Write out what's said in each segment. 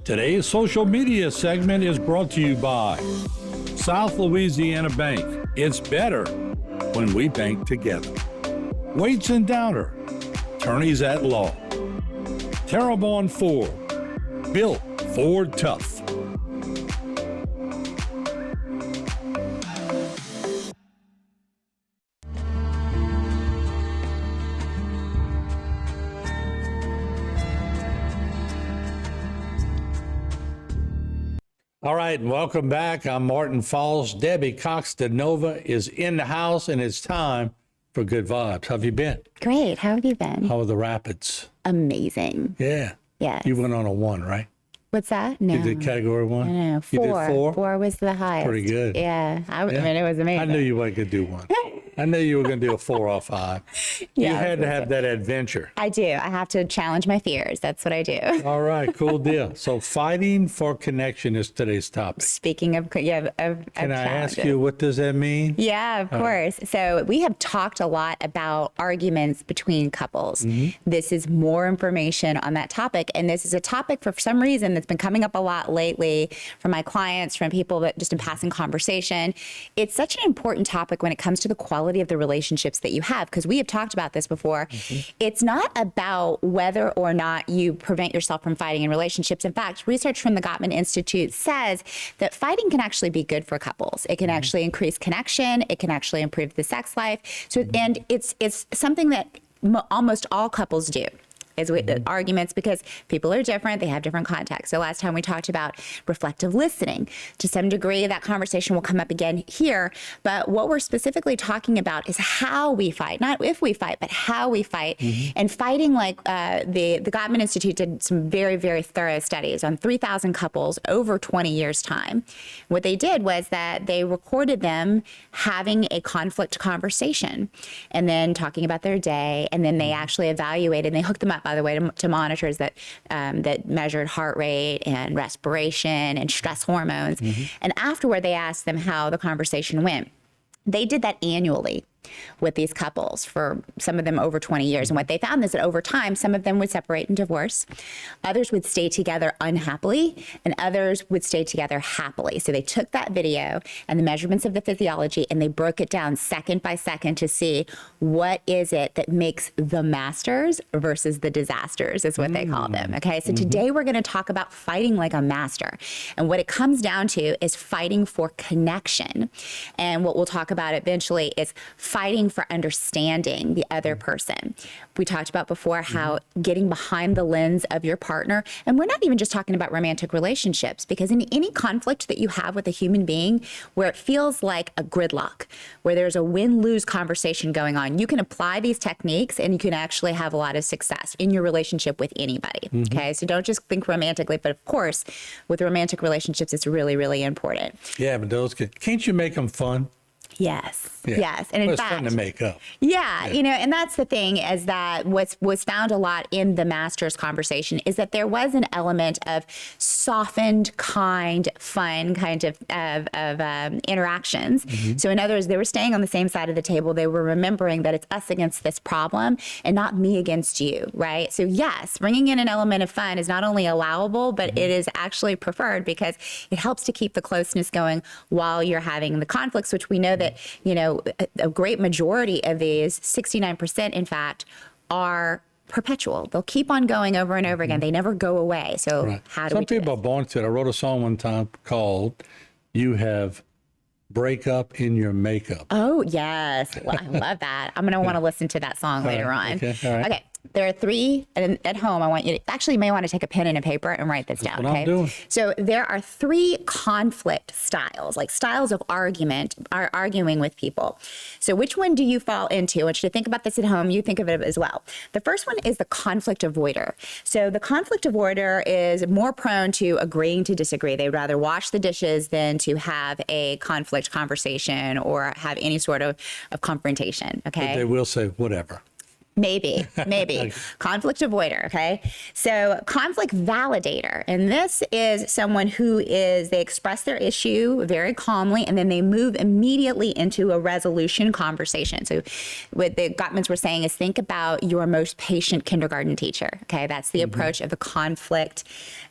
Today's social media segment is brought to you by South Louisiana Bank. It's better when we bank together. Waits and Downer, attorneys at law. Terrebonne Ford, built Ford tough. All right, and welcome back. I'm Martin Falls. Debbie Cox de Nova is in the house, and it's time for Good Vibes. How have you been? Great. How have you been? How are the rapids? Amazing. Yeah. Yes. You went on a 1, right? What's that? No. You did category 1? No, 4. You did 4? 4 was the highest. Pretty good. Yeah. I mean, it was amazing. I knew you weren't going to do 1. I knew you were going to do a 4 or 5. You had to have that adventure. I do. I have to challenge my fears. That's what I do. All right, cool deal. So fighting for connection is today's topic. Speaking of, Can I ask you, what does that mean? Yeah, of course. So we have talked a lot about arguments between couples. This is more information on that topic. And this is a topic for some reason that's been coming up a lot lately from my clients, from people that just in passing conversation. It's such an important topic when it comes to the quality of the relationships that you have, because we have talked about this before. It's not about whether or not you prevent yourself from fighting in relationships. In fact, research from the Gottman Institute says that fighting can actually be good for couples. It can actually increase connection. It can actually improve the sex life. So, and it's something that almost all couples do. Is arguments, because people are different. They have different contexts. So last time we talked about reflective listening. To some degree, that conversation will come up again here. But what we're specifically talking about is how we fight, not if we fight, but how we fight. And fighting, like the Gottman Institute did some very, very thorough studies on 3,000 couples over 20 years' time. What they did was that they recorded them having a conflict conversation and then talking about their day. And then they actually evaluated, and they hooked them up, by the way, to monitors that that measured heart rate and respiration and stress hormones. And afterward, they asked them how the conversation went. They did that annually with these couples for some of them over 20 years. And what they found is that over time, some of them would separate and divorce. Others would stay together unhappily, and others would stay together happily. So they took that video and the measurements of the physiology, and they broke it down second by second to see what is it that makes the masters versus the disasters, is what they call them. Okay, so today we're going to talk about fighting like a master. And what it comes down to is fighting for connection. And what we'll talk about eventually is fighting for understanding the other person. We talked about before how getting behind the lens of your partner, and we're not even just talking about romantic relationships, because in any conflict that you have with a human being where it feels like a gridlock, where there's a win-lose conversation going on, you can apply these techniques and you can actually have a lot of success in your relationship with anybody. Okay, so don't just think romantically, but of course, with romantic relationships, it's really, really important. Yeah, but those can't you make them fun? Yes. Yeah. Yes. And in it's fact, fun to make up. Yeah, you know, and that's the thing, is that was found a lot in the masters conversation is that there was an element of softened, kind, fun kind of interactions. So in other words, they were staying on the same side of the table. They were remembering that it's us against this problem and not me against you, right? So yes, bringing in an element of fun is not only allowable, but it is actually preferred, because it helps to keep the closeness going while you're having the conflicts, which we know that, you know, a great majority of these, 69% in fact, are perpetual. They'll keep on going over and over again. They never go away. So how do we do Some people are born to it. I wrote a song one time called "You Have Breakup in Your Makeup." Oh, yes. Well, I love that. I'm going to want to listen to that song later on. Okay. All right. Okay. There are 3, and at home, I want you to, actually, you may want to take a pen and a paper and write this down, what okay? I'm doing. So there are 3 conflict styles, like styles of arguing with people. So which one do you fall into? I want you to think about this at home. You think of it as well. The first one is the conflict avoider. So the conflict avoider is more prone to agreeing to disagree. They'd rather wash the dishes than to have a conflict conversation or have any sort of confrontation, okay? But they will say whatever. Maybe. Conflict avoider, okay? So conflict validator, and this is someone they express their issue very calmly, and then they move immediately into a resolution conversation. So what the Gottmans were saying is, think about your most patient kindergarten teacher, okay? That's the approach of the conflict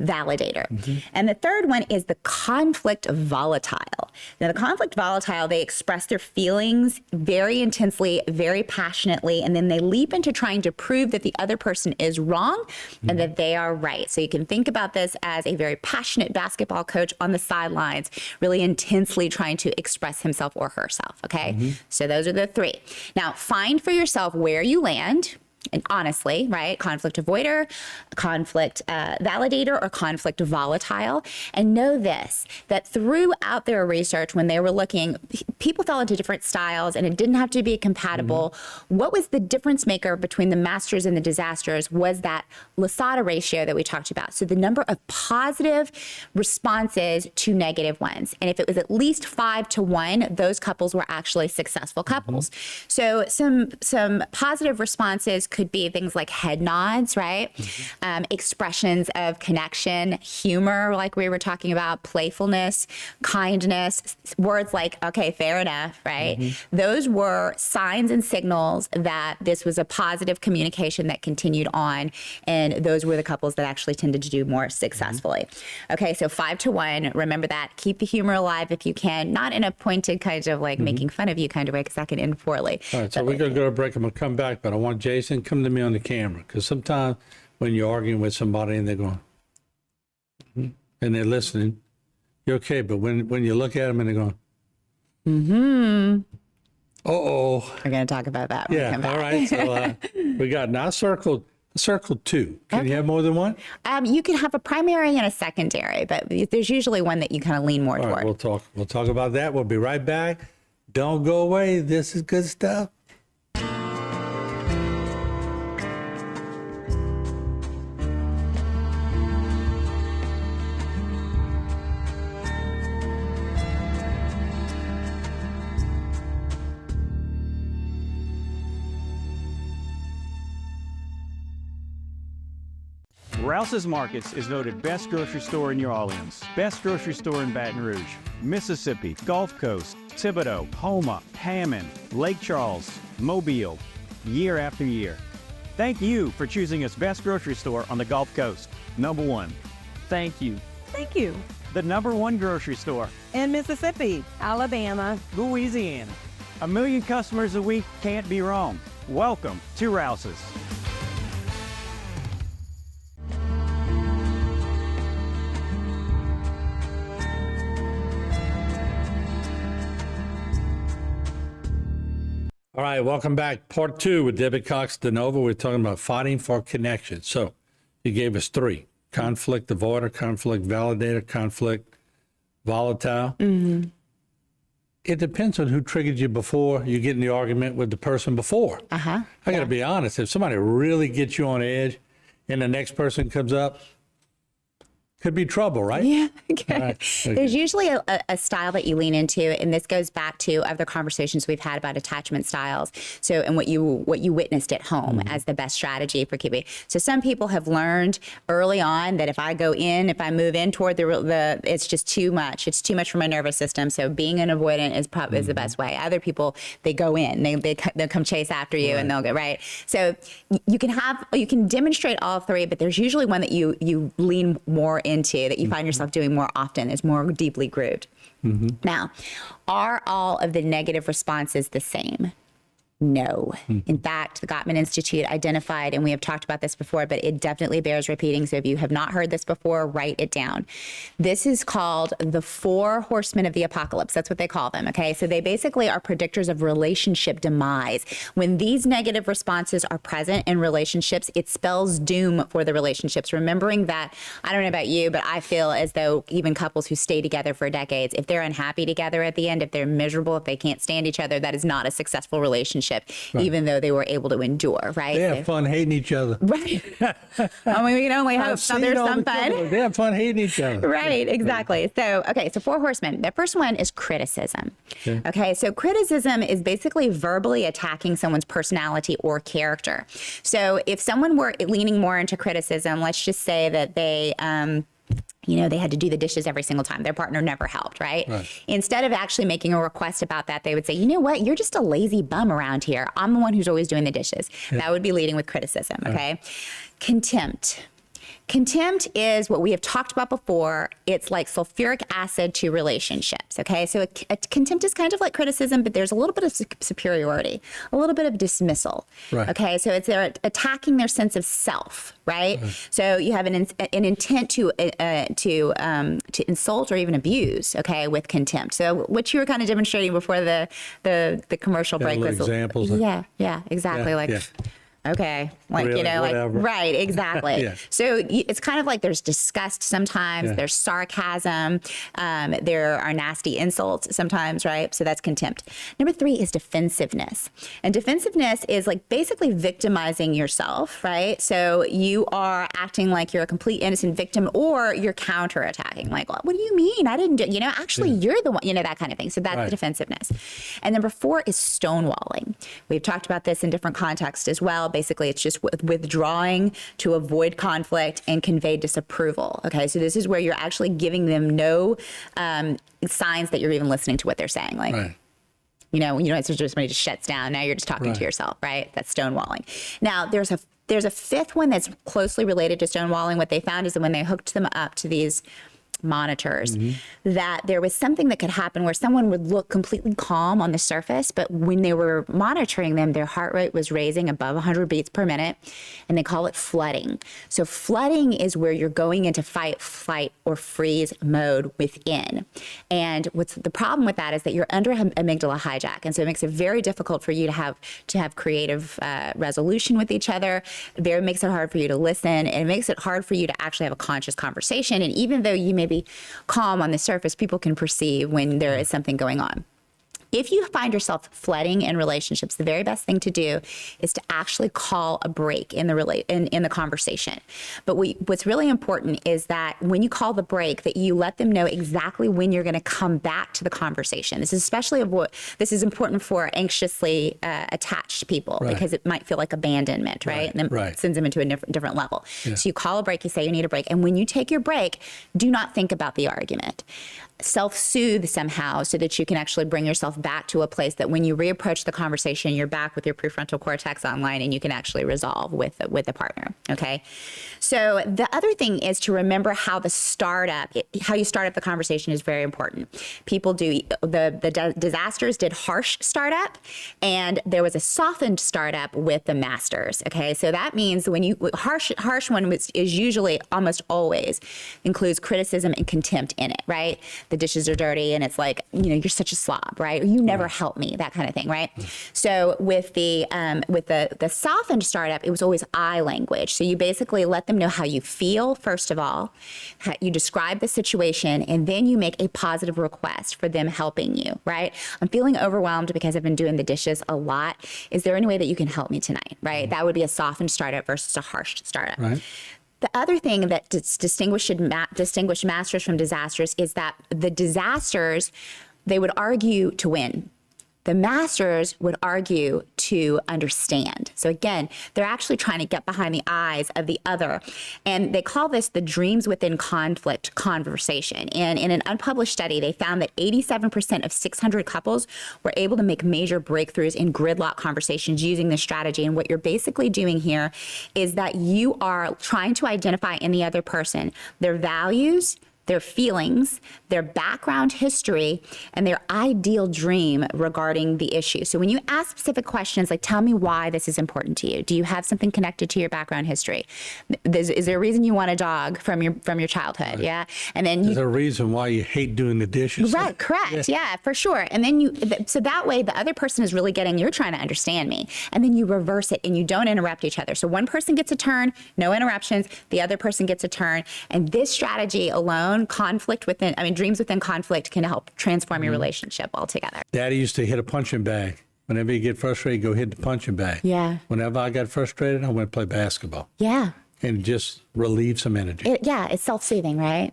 validator. And the third one is the conflict volatile. Now, the conflict volatile, they express their feelings very intensely, very passionately, and then they leap into trying to prove that the other person is wrong and that they are right. So you can think about this as a very passionate basketball coach on the sidelines, really intensely trying to express himself or herself, okay? So those are the three. Now, find for yourself where you land. And honestly, right? Conflict avoider, conflict validator, or conflict volatile. And know this, that throughout their research, when they were looking, people fell into different styles and it didn't have to be compatible. What was the difference maker between the masters and the disasters was that Lasada ratio that we talked about. So the number of positive responses to negative ones. And if it was at least 5-to-1, those couples were actually successful couples. So some positive responses could be things like head nods, right? Expressions of connection, humor, like we were talking about, playfulness, kindness, words like, okay, fair enough, right? Those were signs and signals that this was a positive communication that continued on. And those were the couples that actually tended to do more successfully. Okay, so 5-to-1, remember that. Keep the humor alive if you can, not in a pointed kind of like making fun of you kind of way, because that can end poorly. All right, so we're going to go to a break. I'm going to come back, but I want Jason, come to me on the camera, because sometimes when you're arguing with somebody and they're going, and they're listening, you're okay. But when you look at them and they're going, uh-oh. We're going to talk about that when we come back. All right. So we got now circle 2. Can you have more than one? You can have a primary and a secondary, but there's usually one that you kind of lean more All toward. right, we'll talk about that. We'll be right back. Don't go away. This is good stuff. Rouse's Markets is voted best grocery store in New Orleans, best grocery store in Baton Rouge, Mississippi, Gulf Coast, Thibodeau, Houma, Hammond, Lake Charles, Mobile, year after year. Thank you for choosing us best grocery store on the Gulf Coast. Number 1. Thank you. Thank you. The number 1 grocery store In Mississippi, Alabama, Louisiana. 1 million customers a week can't be wrong. Welcome to Rouse's. All right, welcome back. Part 2 with Debbie Cox DeNova. We're talking about fighting for connection. So you gave us 3: conflict avoider, conflict validator, conflict volatile. It depends on who triggered you before you get in the argument with the person before. I got to be honest. If somebody really gets you on edge and the next person comes up, could be trouble, right? Yeah. Okay. Right. There's usually a style that you lean into, and this goes back to other conversations we've had about attachment styles. So, and what you witnessed at home as the best strategy for keeping. So, some people have learned early on that if I move in toward the it's just too much. It's too much for my nervous system. So, being an avoidant is the best way. Other people, they go in, they'll come chase after you, and they'll go right. So, you can demonstrate all 3, but there's usually one that you lean more into, that you find yourself doing more often, is more deeply grooved. Now, are all of the negative responses the same? No. In fact, the Gottman Institute identified, and we have talked about this before, but it definitely bears repeating. So if you have not heard this before, write it down. This is called the 4 horsemen of the apocalypse. That's what they call them. Okay. So they basically are predictors of relationship demise. When these negative responses are present in relationships, it spells doom for the relationships. Remembering that, I don't know about you, but I feel as though even couples who stay together for decades, if they're unhappy together at the end, if they're miserable, if they can't stand each other, that is not a successful relationship relationship, even though they were able to endure, right? They have fun hating each other. Right. I mean, we can only hope there's some fun. They have fun hating each other. Right, exactly. So, okay, so 4 horsemen. The first one is criticism. Okay, so criticism is basically verbally attacking someone's personality or character. So if someone were leaning more into criticism, let's just say that they, they had to do the dishes every single time. Their partner never helped, right? Instead of actually making a request about that, they would say, you know what? You're just a lazy bum around here. I'm the one who's always doing the dishes. That would be leading with criticism, okay? Contempt. Contempt is what we have talked about before. It's like sulfuric acid to relationships, okay? So contempt is kind of like criticism, but there's a little bit of superiority, a little bit of dismissal, okay? So they're attacking their sense of self, right? So you have an intent to insult or even abuse, okay, with contempt. So what you were kind of demonstrating before the commercial break was examples. Yeah, exactly. Okay, like, really, whatever. Right, exactly. So it's kind of like there's disgust sometimes, there's sarcasm, there are nasty insults sometimes, right? So that's contempt. Number 3 is defensiveness. And defensiveness is like basically victimizing yourself, right? So you are acting like you're a complete innocent victim, or you're counterattacking. Like, what do you mean? I didn't do, actually you're the one, that kind of thing. So that's defensiveness. And number 4 is stonewalling. We've talked about this in different contexts as well. Basically, it's just withdrawing to avoid conflict and convey disapproval. Okay, so this is where you're actually giving them no signs that you're even listening to what they're saying. Like, it's just somebody just shuts down. Now you're just talking to yourself, right? That's stonewalling. Now, there's a 5th one that's closely related to stonewalling. What they found is that when they hooked them up to these monitors, that there was something that could happen where someone would look completely calm on the surface, but when they were monitoring them, their heart rate was raising above 100 beats per minute, and they call it flooding. So flooding is where you're going into fight, flight, or freeze mode within. And what's the problem with that is that you're under amygdala hijack, and so it makes it very difficult for you to have creative resolution with each other. It makes it hard for you to listen, and it makes it hard for you to actually have a conscious conversation. And even though you may be calm on the surface, people can perceive when there is something going on. If you find yourself flooding in relationships, the very best thing to do is to actually call a break in the conversation. But what's really important is that when you call the break, that you let them know exactly when you're going to come back to the conversation. This is important for anxiously attached people, because it might feel like abandonment, right? And then it sends them into a different level. So you call a break, you say you need a break, and when you take your break, do not think about the argument. Self-soothe somehow so that you can actually bring yourself back to a place that when you reapproach the conversation, you're back with your prefrontal cortex online and you can actually resolve with the partner, okay? So the other thing is to remember how you start up the conversation is very important. People do, the disasters did harsh startup, and there was a softened startup with the masters, okay? So that means when harsh one is usually almost always includes criticism and contempt in it, right? The dishes are dirty, and it's like, you're such a slob, right? Or you never help me, that kind of thing, right? So with the softened startup, it was always I language. So you basically let them know how you feel, first of all, how you describe the situation, and then you make a positive request for them helping you, right? I'm feeling overwhelmed because I've been doing the dishes a lot. Is there any way that you can help me tonight, right? That would be a softened startup versus a harsh startup. Right. The other thing that distinguished masters from disasters is that the disasters, they would argue to win. The masters would argue to understand. So again, they're actually trying to get behind the eyes of the other. And they call this the dreams within conflict conversation. And in an unpublished study, they found that 87% of 600 couples were able to make major breakthroughs in gridlock conversations using this strategy. And what you're basically doing here is that you are trying to identify in the other person their values, their feelings, their background history, and their ideal dream regarding the issue. So when you ask specific questions, like, tell me why this is important to you. Do you have something connected to your background history? Is there a reason you want a dog from your childhood? Yeah. And then there's a reason why you hate doing the dishes. Right, correct. Yeah, for sure. And then so that way the other person is really getting, you're trying to understand me. And then you reverse it and you don't interrupt each other. So one person gets a turn, no interruptions, the other person gets a turn. And this strategy alone, dreams within conflict can help transform your relationship altogether. Daddy used to hit a punching bag. Whenever you get frustrated, go hit the punching bag. Yeah. Whenever I got frustrated, I went to play basketball Yeah. and just relieve some energy. It's self-soothing, right?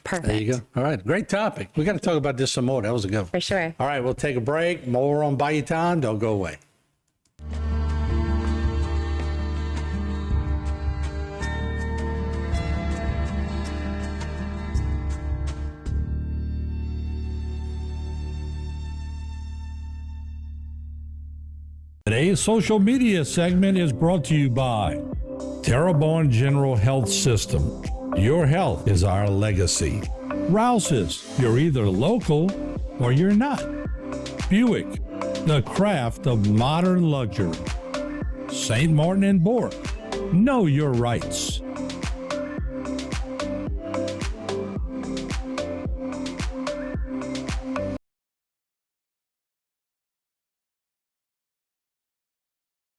Perfect. There you go. All right. Great topic. We got to talk about this some more. That was a good one. For sure. All right. We'll take a break. More on Buy You Time. Don't go away. Today's social media segment is brought to you by Terrebonne General Health System. Your health is our legacy. Rouse's, you're either local or you're not. Buick, the craft of modern luxury. St. Martin and Bork, know your rights.